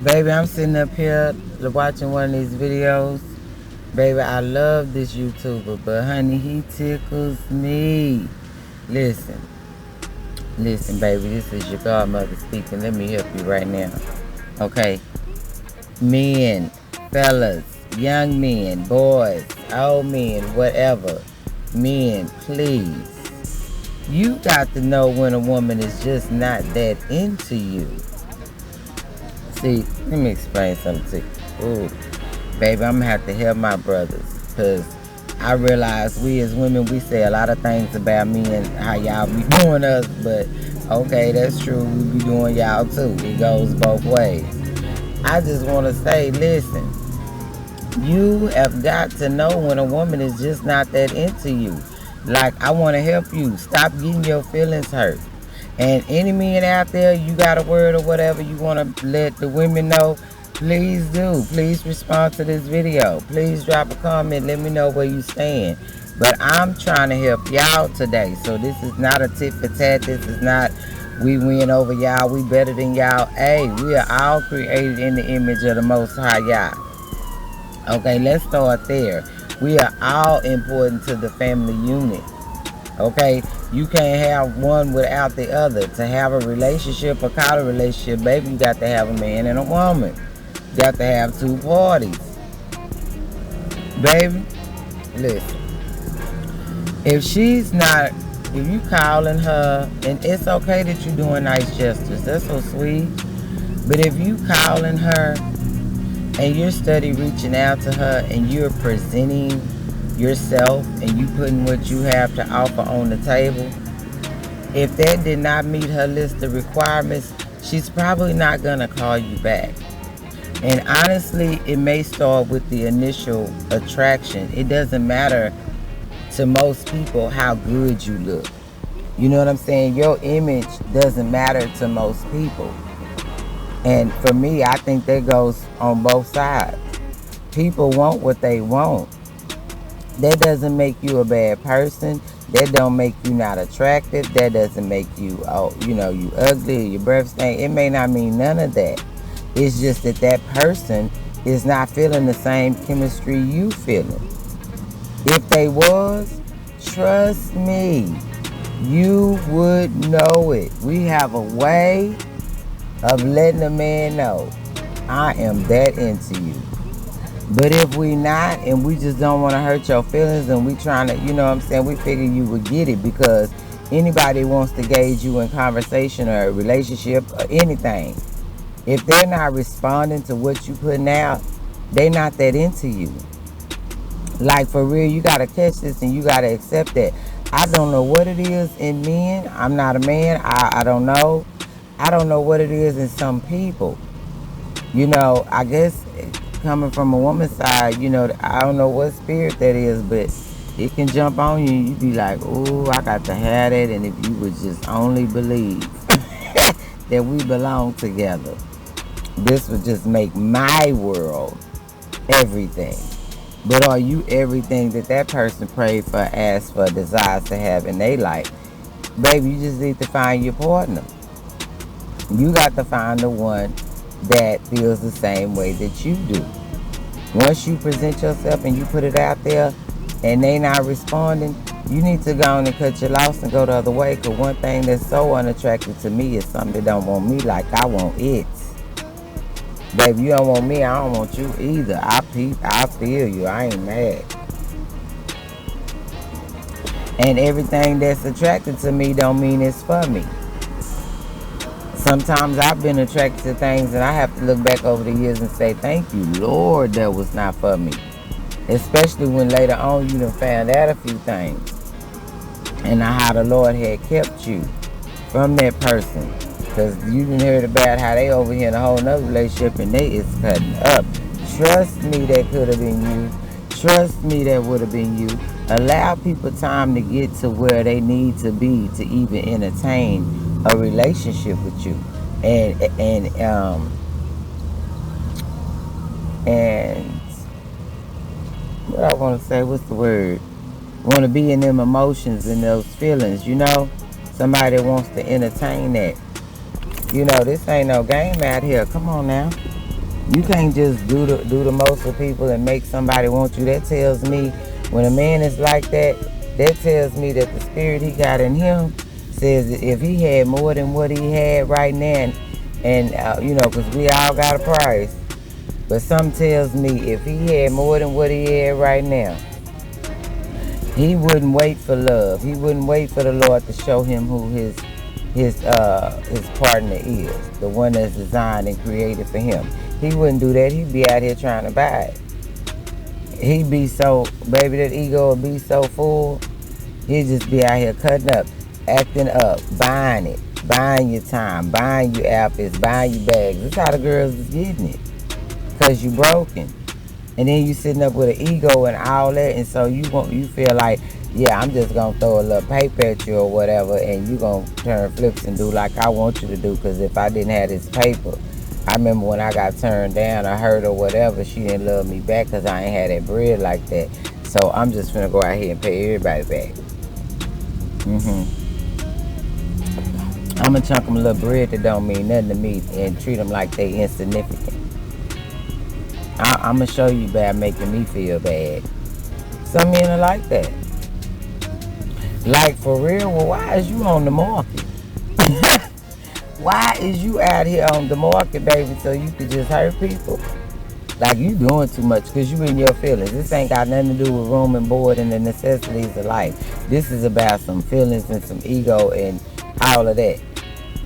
Baby, I'm sitting up here watching one of these videos. Baby, I love this YouTuber, but honey, he tickles me. Listen, listen, baby, this is your godmother speaking. Let me help you right now. Okay, men, fellas, young men, boys, old men, whatever. Men, please. You got to know when a woman is just not that into you. See, let me explain something to you. Ooh, baby, I'm gonna have to help my brothers because I realize we as women, we say a lot of things about me and how y'all be doing us, but okay, that's true. We be doing y'all too. It goes both ways. I just want to say, listen, you have got to know when a woman is just not that into you. Like, I want to help you. Stop getting your feelings hurt. And any men out there, you got a word or whatever you want to let the women know, please do. Please respond to this video. Please drop a comment. Let me know where you stand. But I'm trying to help y'all today. So this is not a tit for tat. This is not we win over y'all. We better than y'all. Hey, we are all created in the image of the Most High Yah. Okay, let's start there. We are all important to the family unit. Okay, you can't have one without the other. To have a relationship, a college relationship, baby, you got to have a man and a woman. You got to have two parties. Baby, listen. If she's not, if you calling her, and it's okay that you're doing nice gestures, that's so sweet. But if you calling her and you're steady reaching out to her and you're presenting yourself and you putting what you have to offer on the table, if that did not meet her list of requirements, she's probably not gonna call you back. And honestly, it may start with the initial attraction. It doesn't matter to most people how good you look. You know what I'm saying? Your image doesn't matter to most people. And for me, I think that goes on both sides. People want what they want. That doesn't make you a bad person. That don't make you not attractive. That doesn't make you, oh, you ugly or your breath stink. It may not mean none of that. It's just that that person is not feeling the same chemistry you feeling. If they was, trust me, you would know it. We have a way of letting a man know I am that into you. But if we not and we just don't want to hurt your feelings and we trying to, you know what I'm saying, we figure you would get it because anybody wants to gauge you in conversation or a relationship or anything. If they're not responding to what you putting out, they not that into you. Like for real, you gotta catch this and you gotta accept that. I don't know what it is in men. I'm not a man. I don't know. I don't know what it is in some people. I guess coming from a woman's side, I don't know what spirit that is, but it can jump on you and you be like, oh, I got to have that. And if you would just only believe that we belong together, this would just make my world everything. But are you everything that that person prayed for, asked for, desires to have in their life? Baby, you just need to find your partner. You got to find the one that feels the same way that you do. Once you present yourself and you put it out there and they not responding, you need to go on and cut your loss and go the other way. Because one thing that's so unattractive to me is something that don't want me like I want it. Baby, you don't want me, I don't want you either. I feel you. I ain't mad. And everything that's attracted to me don't mean it's for me. Sometimes I've been attracted to things and I have to look back over the years and say, thank you, Lord, that was not for me. Especially when later on you done found out a few things. And how the Lord had kept you from that person. Because you done heard about how they over here in a whole nother relationship and they is cutting up. Trust me, that could have been you. Trust me, that would have been you. Allow people time to get to where they need to be to even entertain a relationship with you. And what I want to say, what's the word? Want to be in them emotions and those feelings, Somebody that wants to entertain that. This ain't no game out here. Come on now. You can't just do the most for people and make somebody want you. That tells me when a man is like that, that tells me that the spirit he got in him says that if he had more than what he had right now, and you know, because we all got a price, but something tells me if he had more than what he had right now, he wouldn't wait for love. He wouldn't wait for the Lord to show him who his partner is, the one that's designed and created for him. He wouldn't do that. He'd be out here trying to buy it. He'd be so, baby, that ego would be so full. He'd just be out here cutting up, acting up, buying it, buying your time, buying your outfits, buying your bags. That's how the girls is getting it, because you broken. And then you sitting up with an ego and all that, and so you feel like, yeah, I'm just gonna throw a little paper at you or whatever, and you gonna turn flips and do like I want you to do. Because if I didn't have this paper, I remember when I got turned down or hurt or whatever, she didn't love me back because I ain't had that bread like that. So I'm just gonna go out here and pay everybody back. I'm gonna chunk them a little bread that don't mean nothing to me and treat them like they insignificant. I'm gonna show you by making me feel bad. Some men are like that. Like, for real, well, why is you on the market? Why is you out here on the market, baby, so you could just hurt people? Like, you doing too much because you in your feelings. This ain't got nothing to do with room and board and the necessities of life. This is about some feelings and some ego and all of that.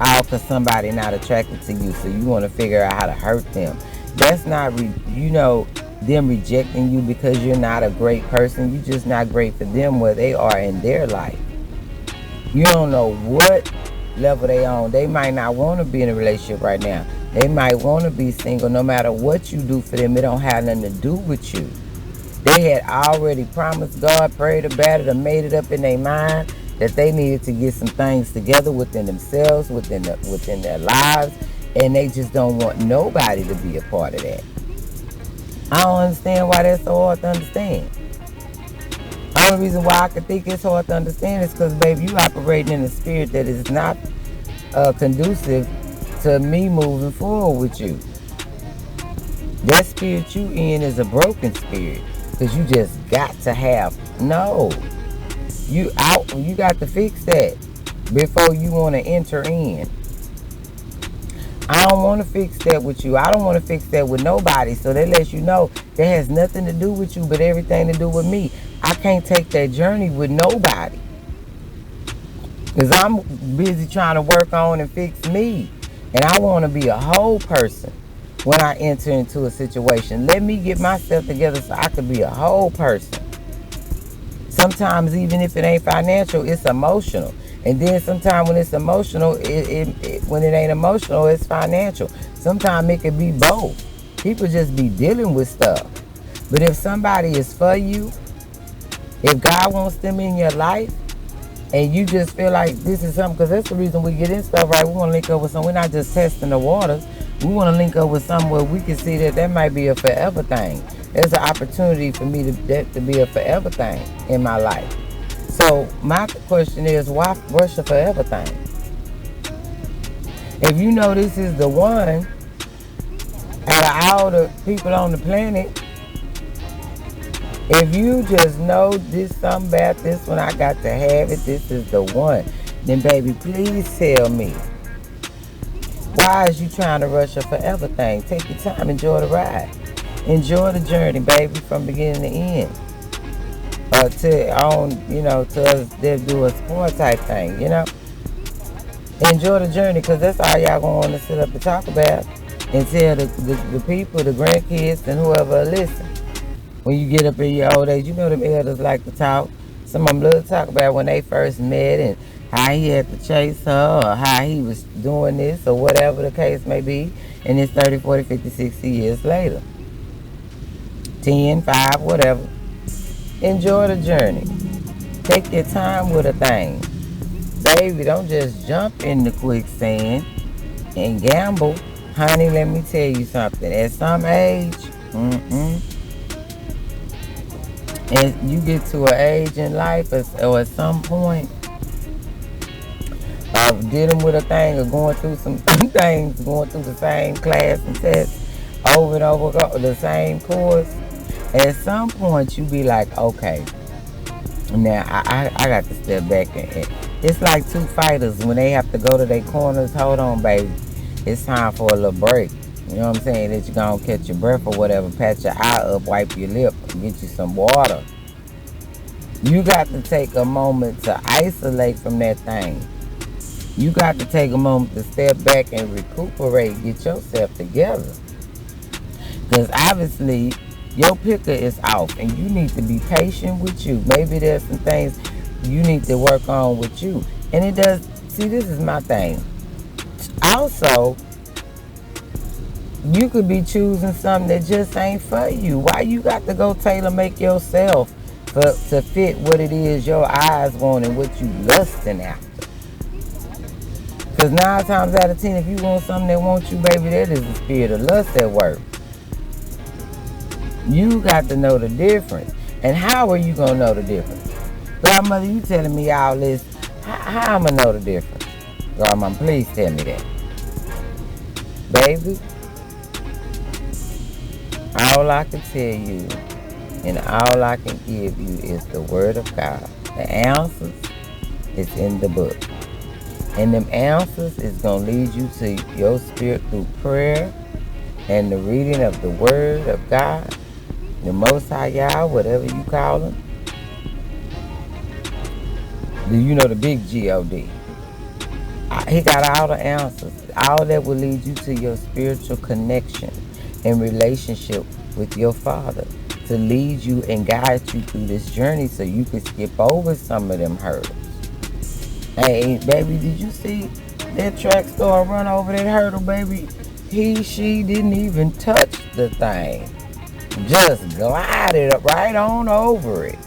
All because somebody not attracted to you, so you want to figure out how to hurt them. That's not, them rejecting you because you're not a great person. You're just not great for them where they are in their life. You don't know what level they on. They might not want to be in a relationship right now. They might want to be single. No matter what you do for them, it don't have nothing to do with you. They had already promised God, prayed about it, or made it up in their mind that they needed to get some things together within themselves, within their lives, and they just don't want nobody to be a part of that. I don't understand why that's so hard to understand. The only reason why I could think it's hard to understand is because, baby, you operating in a spirit that is not conducive to me moving forward with you. That spirit you in is a broken spirit because you just got to have. No. You got to fix that before you want to enter in. I don't want to fix that with you. I don't want to fix that with nobody. So that lets you know that has nothing to do with you but everything to do with me. I can't take that journey with nobody because I'm busy trying to work on and fix me. And I want to be a whole person when I enter into a situation. Let me get myself together so I can be a whole person. Sometimes even if it ain't financial, it's emotional. And then sometimes when it's emotional, when it ain't emotional, it's financial. Sometimes it could be both. People just be dealing with stuff. But if somebody is for you, if God wants them in your life, and you just feel like this is something, because that's the reason we get in stuff, right? We want to link up with someone. We're not just testing the waters. We want to link up with someone where we can see that might be a forever thing. There's an opportunity for me to be a forever thing in my life. So my question is, what's your forever thing? If you know this is the one, out of all the people on the planet, if you just know this something about this one, I got to have it, this is the one, then baby, please tell me. Why is you trying to rush a forever thing? Take your time, enjoy the ride. Enjoy the journey, baby, from beginning to end. To us, they do a sport type thing, Enjoy the journey, because that's all y'all gonna want to sit up and talk about and tell the people, the grandkids, and whoever listen. When you get up in your old age, them elders like to talk. Some of them love to talk about when they first met and how he had to chase her or how he was doing this or whatever the case may be. And it's 30, 40, 50, 60 years later. 10, 5, whatever. Enjoy the journey. Take your time with a thing. Baby, don't just jump in the quicksand and gamble. Honey, let me tell you something. At some age, and you get to an age in life or at some point of dealing with a thing or going through some things, going through the same class and tests, over and over, the same chords. At some point, you be like, okay, now I got to step back. And it's like two fighters when they have to go to their corners. Hold on, baby. It's time for a little break. You know what I'm saying? That you gonna catch your breath or whatever, pat your eye up, wipe your lip, and get you some water. You got to take a moment to isolate from that thing. You got to take a moment to step back and recuperate, get yourself together. Because obviously, your picker is off and you need to be patient with you. Maybe there's some things you need to work on with you. And it does, see, this is my thing. Also, you could be choosing something that just ain't for you. Why you got to go tailor make yourself to fit what it is your eyes want and what you lusting after? Because 9 times out of 10, if you want something that wants you, baby, that is the spirit of lust at work. You got to know the difference. And how are you going to know the difference? Godmother, you telling me all this. How am I going to know the difference? Godmother, please tell me that. Baby, all I can tell you and all I can give you is the word of God. The answers is in the book. And them answers is going to lead you to your spirit through prayer and the reading of the word of God, the Most High Yah, whatever you call him. Do you know the big G-O-D? He got all the answers. All that will lead you to your spiritual connection and relationship with your Father, to lead you and guide you through this journey so you can skip over some of them hurdles. Hey, baby, did you see that track star run over that hurdle, baby? She didn't even touch the thing. Just glided right on over it.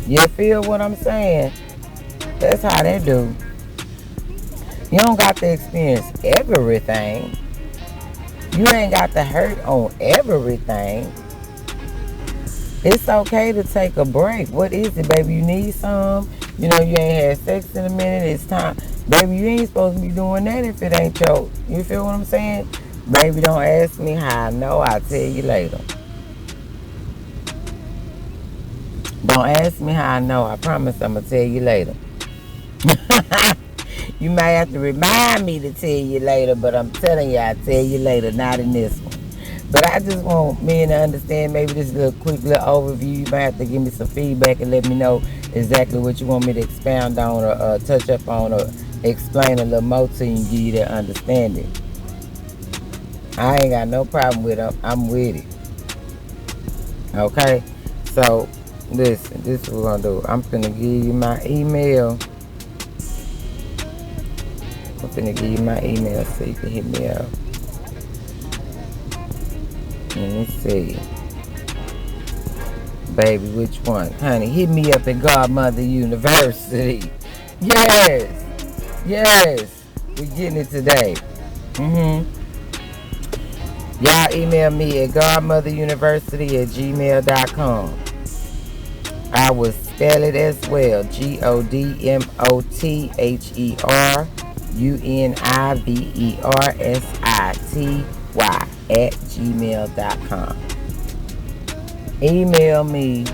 You feel what I'm saying? That's how they do. You don't got to experience everything. You ain't got to hurt on everything. It's okay to take a break. What is it, baby? You need some? You know, you ain't had sex in a minute. It's time. Baby, you ain't supposed to be doing that if it ain't your. You feel what I'm saying? Baby, don't ask me how I know. I'll tell you later. Don't ask me how I know. I promise I'm going to tell you later. You might have to remind me to tell you later, but I'm telling you, I'll tell you later, not in this one. But I just want men to understand maybe this little quick little overview. You might have to give me some feedback and let me know exactly what you want me to expound on or touch up on or explain a little more to you and give you that understanding. I ain't got no problem with it. I'm with it. Okay? So, listen, this is what we're going to do. I'm finna give you my email. I'm finna give you my email so you can hit me up. Let me see. Baby, which one? Honey, hit me up at Godmother University. Yes. Yes. We're getting it today. Y'all email me at godmotheruniversity@gmail.com. I will spell it as well. GODMOTHEUniversity@gmail.com. Email me.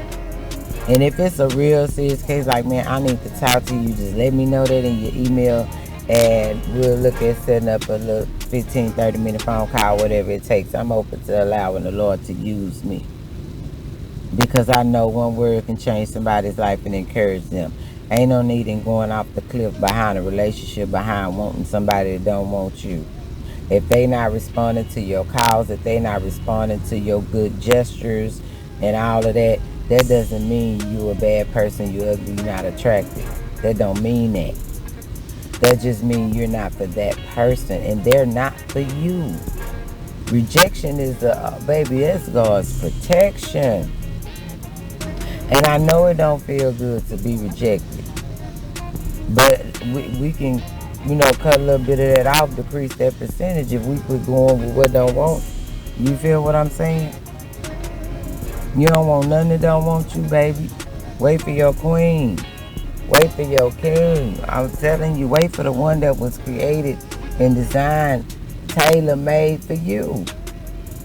And if it's a real serious case, like, man, I need to talk to you, just let me know that in your email. And we'll look at setting up a little 15-30 minute phone call, whatever it takes. I'm open to allowing the Lord to use me. Because I know one word can change somebody's life and encourage them. Ain't no need in going off the cliff behind a relationship, behind wanting somebody that don't want you. If they not responding to your calls, if they not responding to your good gestures and all of that, that doesn't mean you a bad person, you ugly, you're not attractive. That don't mean that. That just means you're not for that person and they're not for you. Rejection is baby, that's God's protection. And I know it don't feel good to be rejected. But we can, cut a little bit of that off, decrease that percentage if we quit going with what don't want. You feel what I'm saying? You don't want nothing that don't want you, baby. Wait for your queen. Wait for your king. I'm telling you, wait for the one that was created and designed, tailor-made for you.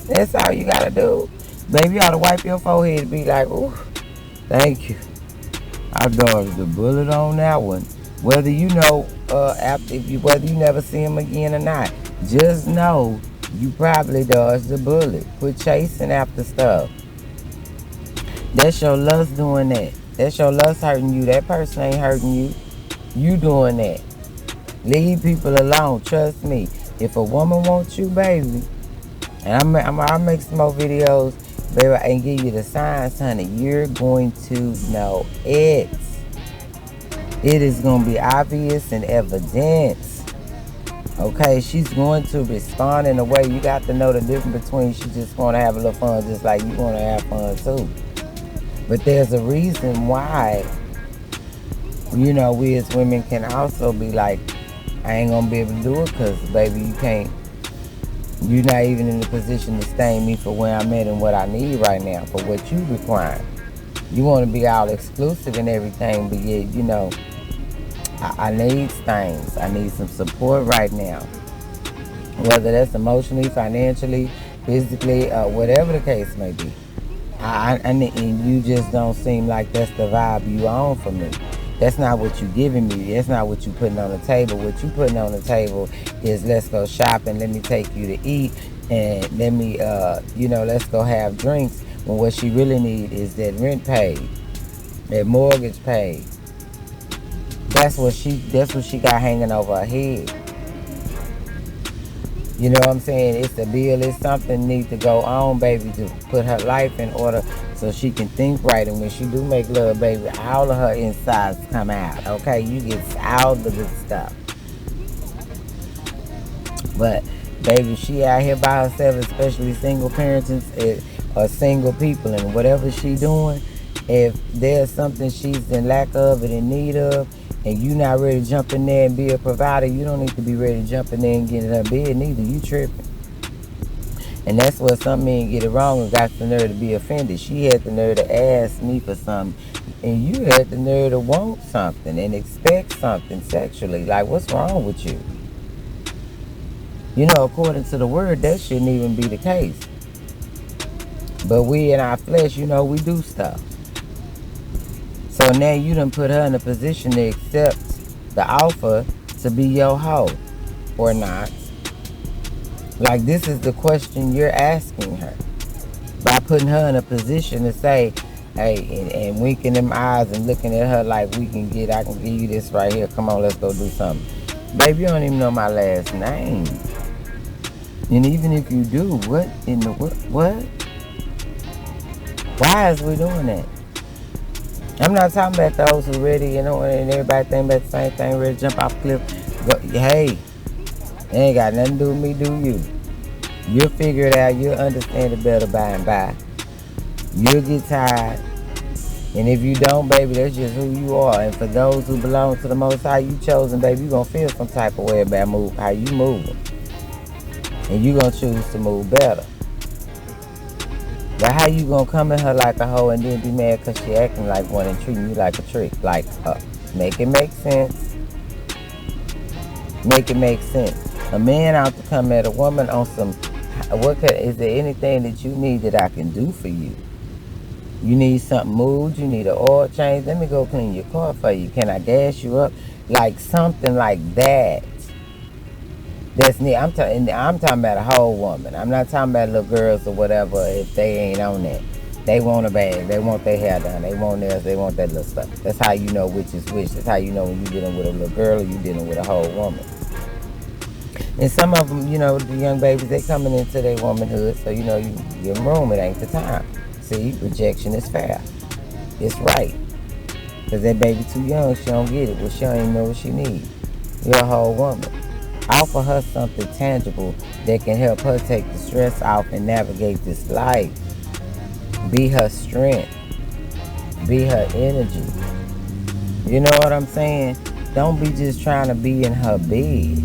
That's all you gotta do. Baby, you ought to wipe your forehead and be like, ooh, thank you. I dodged the bullet on that one. Whether you know, whether you never see him again or not, just know you probably dodged the bullet. Quit chasing after stuff. That's your lust doing that. That's your lust hurting you. That person ain't hurting you. You doing that. Leave people alone. Trust me. If a woman wants you, baby, and I'll make some more videos, baby, and give you the signs, honey. You're going to know it. It is going to be obvious and evidence. Okay, she's going to respond in a way. You got to know the difference between she just want to have a little fun just like you want to have fun too. But there's a reason why, you know, we as women can also be like, I ain't going to be able to do it because, baby, you can't. You're not even in the position to stain me for where I'm at and what I need right now, for what you require. You want to be all exclusive and everything, but yet, you know, I need things. I need some support right now. Whether that's emotionally, financially, physically, whatever the case may be. And you just don't seem like that's the vibe you on for me. That's not what you giving me. That's not what you putting on the table. What you putting on the table is let's go shopping. Let me take you to eat. And let me, let's go have drinks. When what she really need is that rent paid. That mortgage paid. That's what she got hanging over her head. You know what I'm saying? It's a bill. It's something needs to go on, baby, to put her life in order so she can think right. And when she do make love, baby, all of her insides come out. Okay? You get all the good stuff. But, baby, she out here by herself, especially single parents or single people. And whatever she doing, if there's something she's in lack of and in need of, and you not ready to jump in there and be a provider, you don't need to be ready to jump in there and get in her bed neither. You tripping. And that's what some men get it wrong and got the nerve to be offended. She had the nerve to ask me for something, and you had the nerve to want something and expect something sexually. Like, what's wrong with you? You know, according to the word, that shouldn't even be the case. But we in our flesh, you know, we do stuff. So now you done put her in a position to accept the offer to be your hoe or not. Like, this is the question you're asking her. By putting her in a position to say, hey, and winking them eyes and looking at her like I can give you this right here. Come on, let's go do something. Baby, you don't even know my last name. And even if you do, what in the what? Why is we doing that? I'm not talking about those who ready, you know, and everybody think about the same thing, ready to jump off the cliff. But, hey, it ain't got nothing to do with me, do you? You'll figure it out. You'll understand it better by and by. You'll get tired. And if you don't, baby, that's just who you are. And for those who belong to the Most High, you chosen, baby, you're going to feel some type of way about how you moving. And you're going to choose to move better. But how you gonna come at her like a hoe and then be mad because she acting like one and treating you like a trick? Like, make it make sense. Make it make sense. A man out to come at a woman on some, is there anything that you need that I can do for you? You need something moved, you need an oil change, let me go clean your car for you. Can I gas you up? Like something like that. That's neat. I'm talking about a whole woman. I'm not talking about little girls or whatever if they ain't on that. They want a bag. They want their hair done. They want nails. They want that little stuff. That's how you know which is which. That's how you know when you're dealing with a little girl or you're dealing with a whole woman. And some of them, you know, the young babies, they coming into their womanhood. So, you know, you give them room. It ain't the time. See, rejection is fair. It's right. Because that baby too young. She don't get it. Well, she don't even know what she needs. You're a whole woman. Offer her something tangible that can help her take the stress off and navigate this life. Be her strength. Be her energy. You know what I'm saying? Don't be just trying to be in her bed.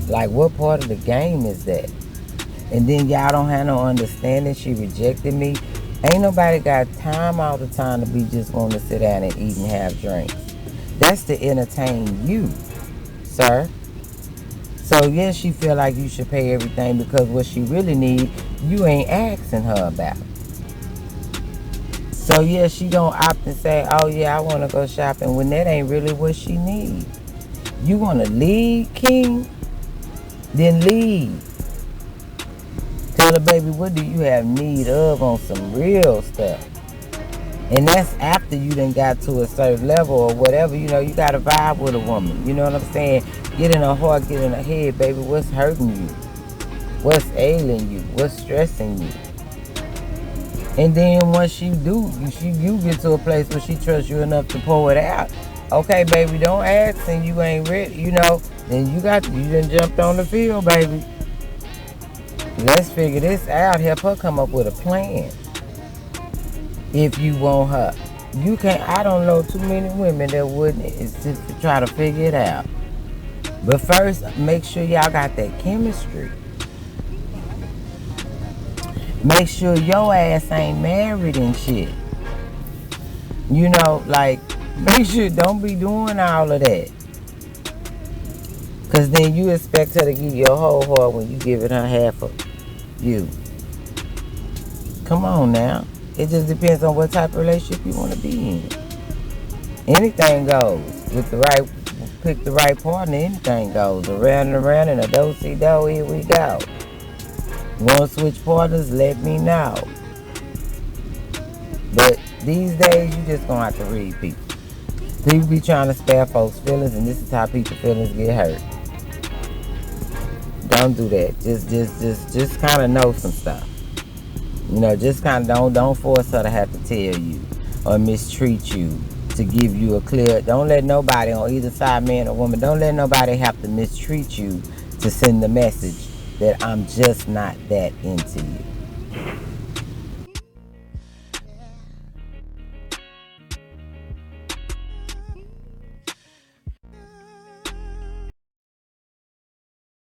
Like, what part of the game is that? And then y'all don't have no understanding. She rejected me. Ain't nobody got time all the time to be just wanting to sit down and eat and have drinks. That's to entertain you, sir. So yes, she feel like you should pay everything because what she really need you ain't asking her about it. So yeah, she gonna opt and say, oh yeah, I wanna go shopping, when that ain't really what she needs. You wanna lead, King? Then lead. Tell her, baby, what do you have need of on some real stuff? And that's after you done got to a certain level or whatever. You know, you got to vibe with a woman. You know what I'm saying? Get in her heart, get in her head, baby. What's hurting you? What's ailing you? What's stressing you? And then once you do, you get to a place where she trusts you enough to pour it out. Okay, baby, don't ask and you ain't ready, you know. Then you done jumped on the field, baby. Let's figure this out. Help her come up with a plan. If you want her, you can't. I don't know too many women that wouldn't. It's just to try to figure it out. But first, make sure y'all got that chemistry. Make sure your ass ain't married and shit. You know, like, make sure don't be doing all of that. Cause then you expect her to give you your whole heart when you giving her half of you. Come on now. It just depends on what type of relationship you want to be in. Anything goes. Pick the right partner, anything goes. Around and around in a do-si-do, here we go. Want to switch partners, let me know. But these days, you just going to have to read people. People be trying to spare folks' feelings, and this is how people's feelings get hurt. Don't do that. Just kind of know some stuff. You know, just kind of don't force her to have to tell you or mistreat you to give you a clear. Don't let nobody on either side, man or woman, don't let nobody have to mistreat you to send the message that I'm just not that into you.